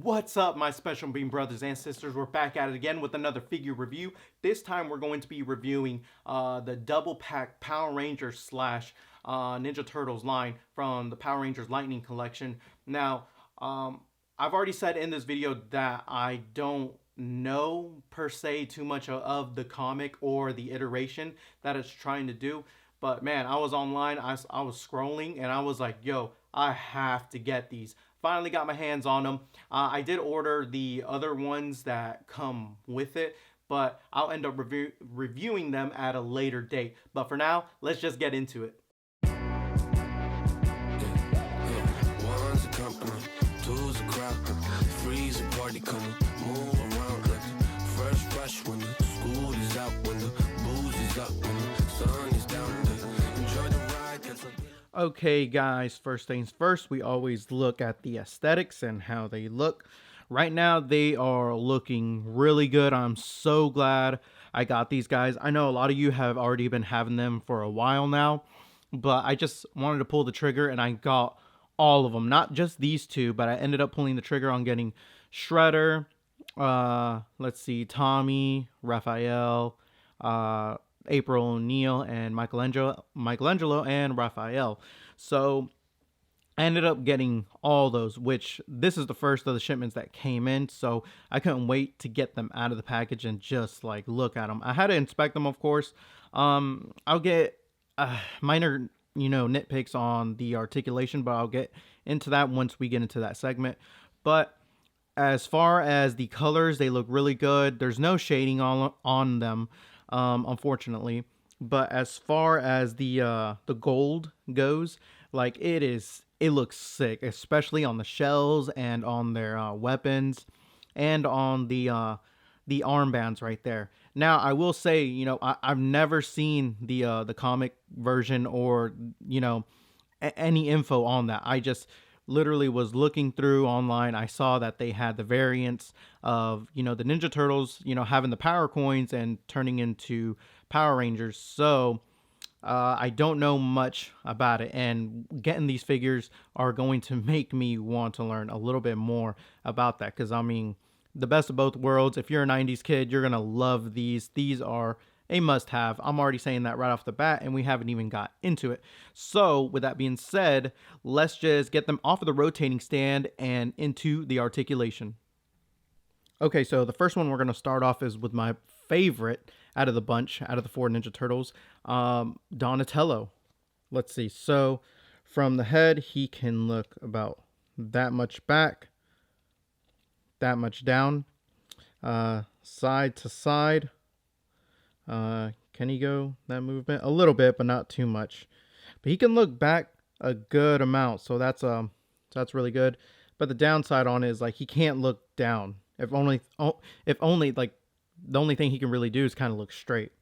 What's up, my special being brothers and sisters? We're back at it again with another figure review. This time we're going to be reviewing the double pack Power Rangers slash Ninja Turtles line from the Power Rangers Lightning collection. Now, I've already said in this video that I don't know per se too much of the comic or the iteration that it's trying to do. But man, I was online, I was scrolling, and I was like, yo, I have to get these. Finally got my hands on them. I did order the other ones that come with it, but I'll end up reviewing them at a later date. But for now, let's just get into it. One's a company, two's a crowd, three's a party coming, move around like fresh when the school is out, when the booze is up, when the sun is down, enjoy the ride. Okay guys, first things first, we always look at the aesthetics and how they look. Right now they are looking really good. I'm so glad I got these guys. I know a lot of you have already been having them for a while now, but I just wanted to pull the trigger and I got all of them. Not just these two, but I ended up pulling the trigger on getting Shredder, let's see, Tommy, Raphael, April O'Neil, and Michelangelo and Raphael. So I ended up getting all those, which this is the first of the shipments that came in, so I couldn't wait to get them out of the package and just like look at them. I had to inspect them, of course. I'll get minor, nitpicks on the articulation, but I'll get into that once we get into that segment. But as far as the colors, they look really good. There's no shading on them, unfortunately. But as far as the gold goes, like it looks sick, especially on the shells and on their weapons and on the armbands right there. Now, I will say, I've never seen the comic version or any info on that. I just literally was looking through online. I saw that they had the variants of, the Ninja Turtles, having the power coins and turning into Power Rangers. So I don't know much about it, and getting these figures are going to make me want to learn a little bit more about that, because I mean, the best of both worlds. If you're a 90s kid, you're gonna love these. These are a must-have. I'm already saying that right off the bat, and we haven't even got into it. So with that being said, let's just get them off of the rotating stand and into the articulation. Okay, so the first one we're going to start off is with my favorite out of the bunch, out of the four Ninja Turtles, Donatello. Let's see. So from the head, he can look about that much back, that much down, side to side. Can he go that movement? A little bit, but not too much. But he can look back a good amount, so that's really good. But the downside on it is like he can't look down. If only like the only thing he can really do is kind of look straight.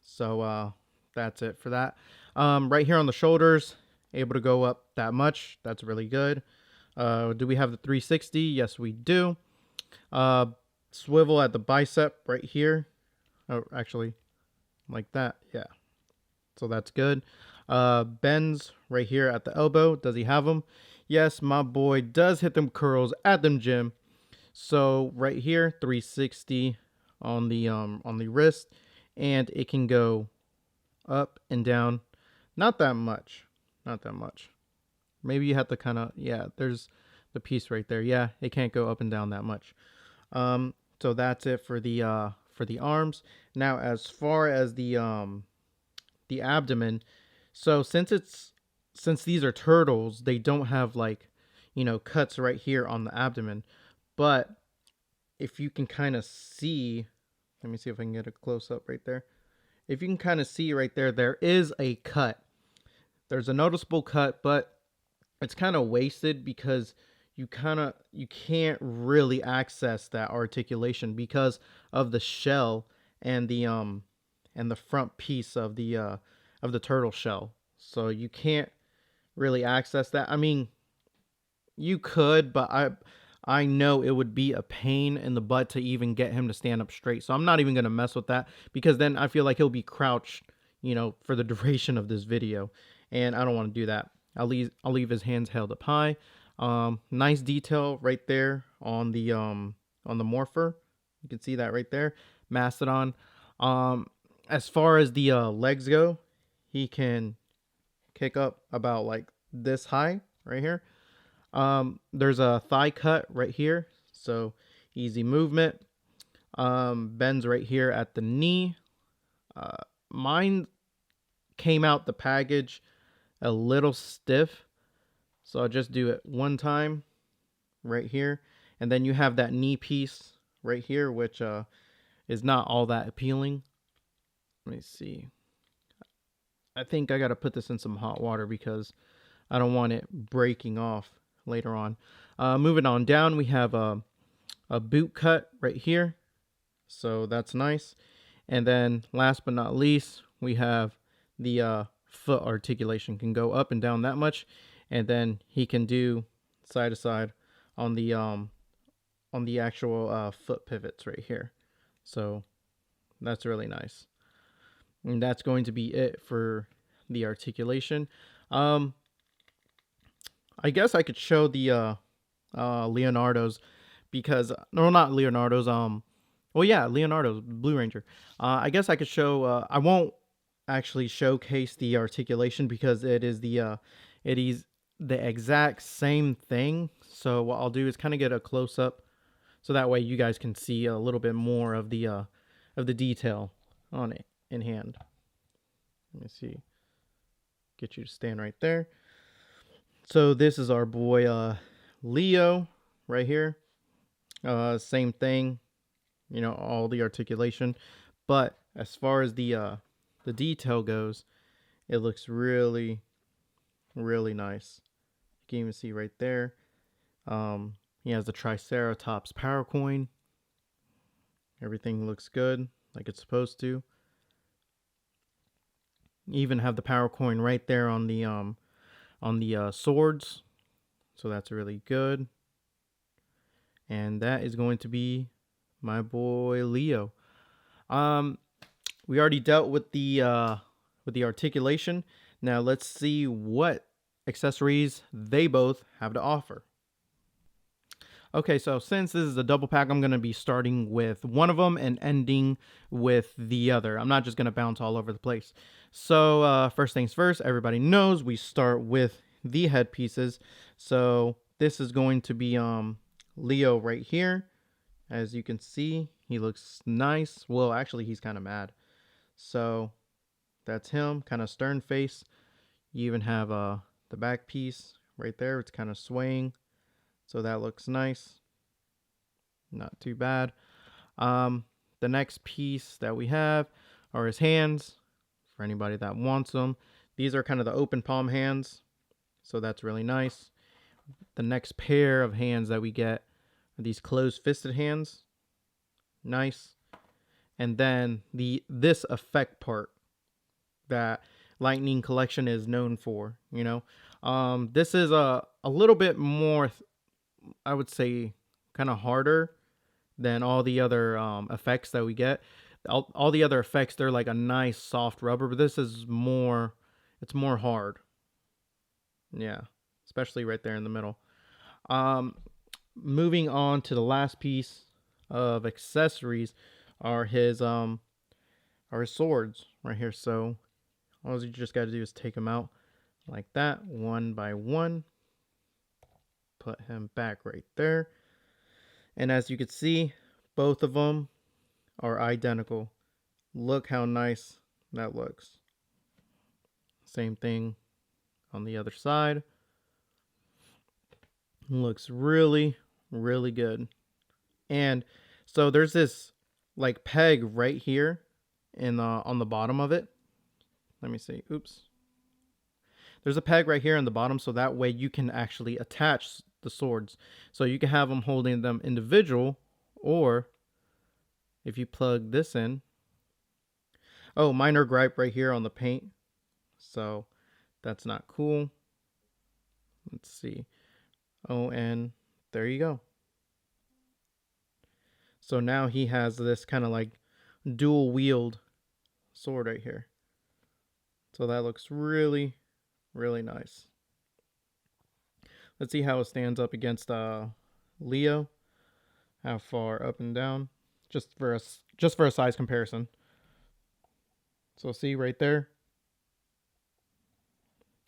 So that's it for that. Right here on the shoulders, able to go up that much. That's really good. Do we have the 360? Yes, we do. Swivel at the bicep right here. Oh, actually, like that. Yeah. So that's good. Bends right here at the elbow. Does he have them? Yes, my boy does hit them curls at them gym. So right here, 360 on the wrist, and it can go up and down. Not that much. Not that much. Maybe you have to kind of, yeah, there's the piece right there. Yeah, it can't go up and down that much. So that's it for the arms. Now, as far as the abdomen, so since these are turtles, they don't have like, cuts right here on the abdomen. But if you can kind of see, let me see if I can get a close up right there. If you can kind of see right there, there is a cut. There's a noticeable cut, but it's kind of wasted because you can't really access that articulation because of the shell and the front piece of the turtle shell. So you can't really access that. I mean, you could, but I know it would be a pain in the butt to even get him to stand up straight. So I'm not even going to mess with that, because then I feel like he'll be crouched, for the duration of this video, and I don't want to do that. I'll leave his hands held up high. Nice detail right there on the morpher. You can see that right there. Mastodon. Um, as far as the legs go, he can kick up about like this high right here. There's a thigh cut right here, so easy movement. Bends right here at the knee. Mine came out the package a little stiff, so I'll just do it one time right here, and then you have that knee piece right here, which is not all that appealing. Let me see. I think I gotta put this in some hot water because I don't want it breaking off later on. Moving on down, we have a boot cut right here, so that's nice. And then last but not least, we have the foot articulation. Can go up and down that much, and then he can do side to side on the actual foot pivots right here. So that's really nice. And that's going to be it for the articulation. Um, I guess I could show the Leonardo's because no, not Leonardo's. Well, yeah, Leonardo's Blue Ranger. I guess I could show. I won't actually showcase the articulation because it is the exact same thing. So what I'll do is kind of get a close up, so that way you guys can see a little bit more of the detail on it in hand. Let me see. Get you to stand right there. So this is our boy Leo right here. Same thing, all the articulation, but as far as the detail goes, it looks really, really nice. You can even see right there. He has the Triceratops power coin. Everything looks good, like it's supposed to. You even have the power coin right there on the swords, so that's really good. And that is going to be my boy Leo. We already dealt with the articulation. Now let's see what accessories they both have to offer. Okay, so since this is a double pack, I'm going to be starting with one of them and ending with the other. I'm not just going to bounce all over the place. So first things first, everybody knows we start with the headpieces. So this is going to be Leo right here. As you can see, he looks nice. Well, actually, he's kind of mad. So that's him, kind of stern face. You even have the back piece right there. It's kind of swaying. So that looks nice. Not too bad. The next piece that we have are his hands, for anybody that wants them. These are kind of the open palm hands. So that's really nice. The next pair of hands that we get are these closed fisted hands. Nice. And then this effect part that Lightning Collection is known for, this is a little bit more, I would say, kind of harder than all the other effects that we get. All the other effects, they're like a nice soft rubber, but this is more, it's more hard. Yeah, especially right there in the middle. Moving on to the last piece of accessories are his swords right here. So all you just got to do is take them out like that, one by one. Put him back right there. And as you can see, both of them are identical. Look how nice that looks. Same thing on the other side. Looks really, really good. And so there's this like peg right here in on the bottom of it. Let me see. Oops. There's a peg right here on the bottom, so that way you can actually attach the swords. So you can have them holding them individual, or if you plug this in. Oh, minor gripe right here on the paint. So that's not cool. Let's see. Oh, and there you go. So now he has this kind of like dual wield sword right here. So that looks really, really nice. Let's see how it stands up against Leo. How far up and down? Just for a size comparison. So see right there,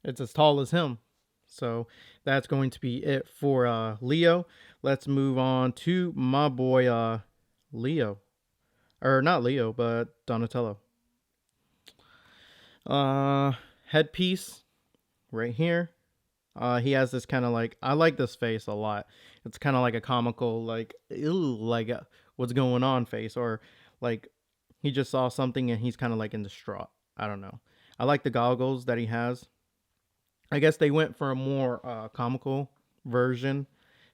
it's as tall as him. So that's going to be it for Leo. Let's move on to my boy Leo. Or not Leo, but Donatello. Headpiece right here. He has this kind of like, I like this face a lot. It's kind of like a comical, like, ew, like what's going on face, or like he just saw something and he's kind of like in distraught. I don't know. I like the goggles that he has. I guess they went for a more comical version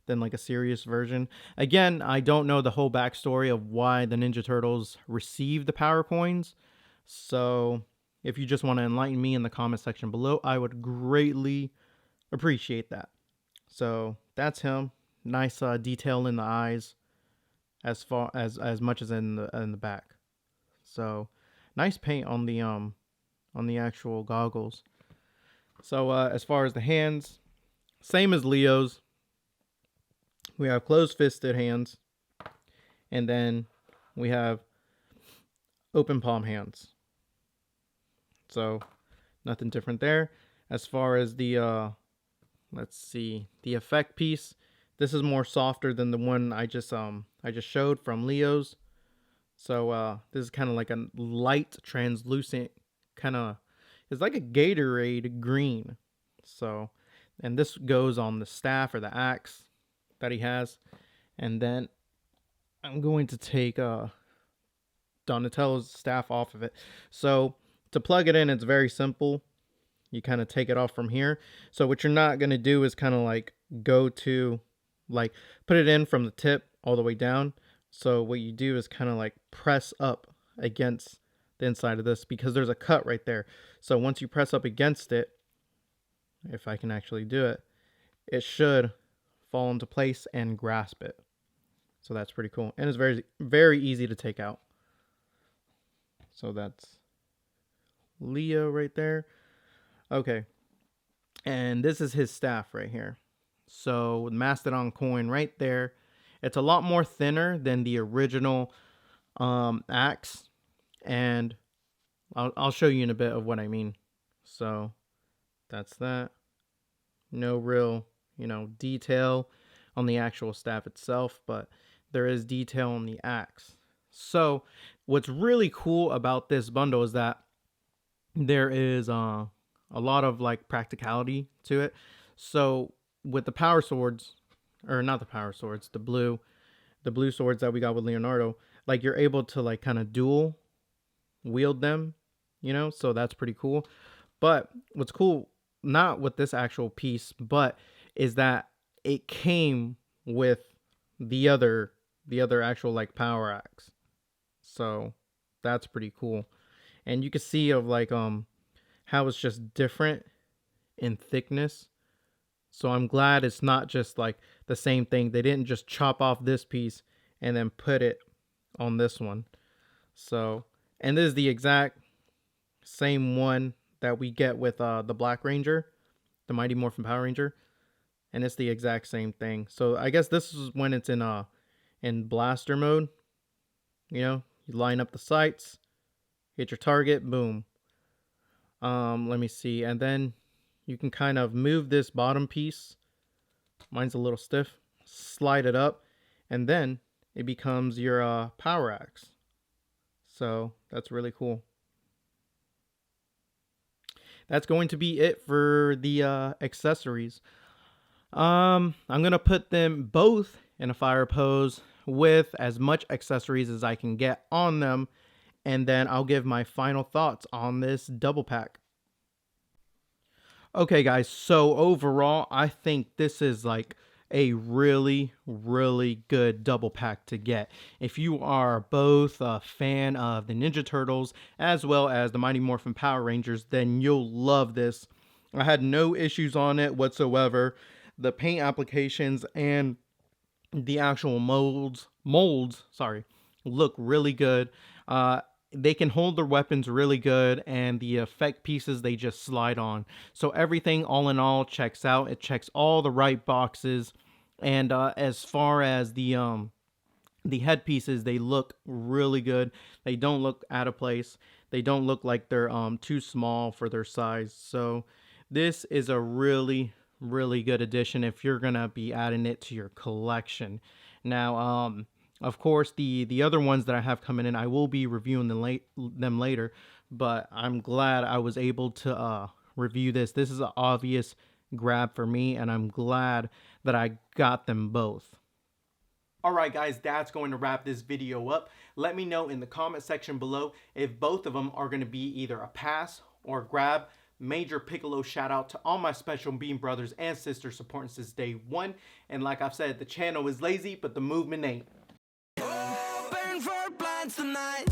than like a serious version. Again, I don't know the whole backstory of why the Ninja Turtles received the power coins. So if you just want to enlighten me in the comment section below, I would greatly appreciate that. So that's him. Nice detail in the eyes, as much as in the back. So nice paint on the actual goggles. So as far as the hands, same as Leo's. We have closed-fisted hands, and then we have open palm hands. So nothing different there. As far as the let's see, the effect piece, this is more softer than the one I just showed from Leo's. So this is kind of like a light translucent kind of, it's like a Gatorade green. So, and this goes on the staff or the axe that he has. And then I'm going to take Donatello's staff off of it. So to plug it in, it's very simple. You kind of take it off from here. So what you're not going to do is kind of like go to, like, put it in from the tip all the way down. So what you do is kind of like press up against the inside of this, because there's a cut right there. So once you press up against it, if I can actually do it, it should fall into place and grasp it. So that's pretty cool. And it's very, very easy to take out. So that's Leo right there. Okay. And this is his staff right here. So with Mastodon coin right there, it's a lot more thinner than the original axe. And I'll show you in a bit of what I mean. So that's that. No real, detail on the actual staff itself, but there is detail on the axe. So what's really cool about this bundle is that there is a lot of like practicality to it. So with the power swords, or not the power swords, the blue swords that we got with Leonardo, like you're able to like kind of dual wield them, so that's pretty cool. But what's cool, not with this actual piece, but is that it came with the other actual like power axe. So that's pretty cool. And you can see of like how it's just different in thickness. So I'm glad it's not just like the same thing. They didn't just chop off this piece and then put it on this one. So, and this is the exact same one that we get with the Black Ranger, the Mighty Morphin Power Ranger, and it's the exact same thing. So I guess this is when it's in blaster mode. You line up the sights, hit your target, boom. Let me see, and then you can kind of move this bottom piece. Mine's a little stiff. Slide it up, and then it becomes your power axe. So that's really cool. That's going to be it for the accessories. I'm gonna put them both in a fire pose with as much accessories as I can get on them, and then I'll give my final thoughts on this double pack. Okay, guys, so overall, I think this is like a really, really good double pack to get. If you are both a fan of the Ninja Turtles as well as the Mighty Morphin Power Rangers, then you'll love this. I had no issues on it whatsoever. The paint applications and the actual molds, look really good. they can hold their weapons really good, and the effect pieces they just slide on. So everything all in all checks out. It checks all the right boxes. And as far as the headpieces, they look really good. They don't look out of place. They don't look like they're too small for their size. So this is a really good addition if you're gonna be adding it to your collection. Now of course, the other ones that I have coming in, I will be reviewing them later, but I'm glad I was able to review this. This is an obvious grab for me, and I'm glad that I got them both. Alright guys, that's going to wrap this video up. Let me know in the comment section below if both of them are going to be either a pass or a grab. Major Piccolo shout out to all my special Beam brothers and sisters supporting since day one. And like I've said, the channel is lazy, but the movement ain't. Open for plans tonight.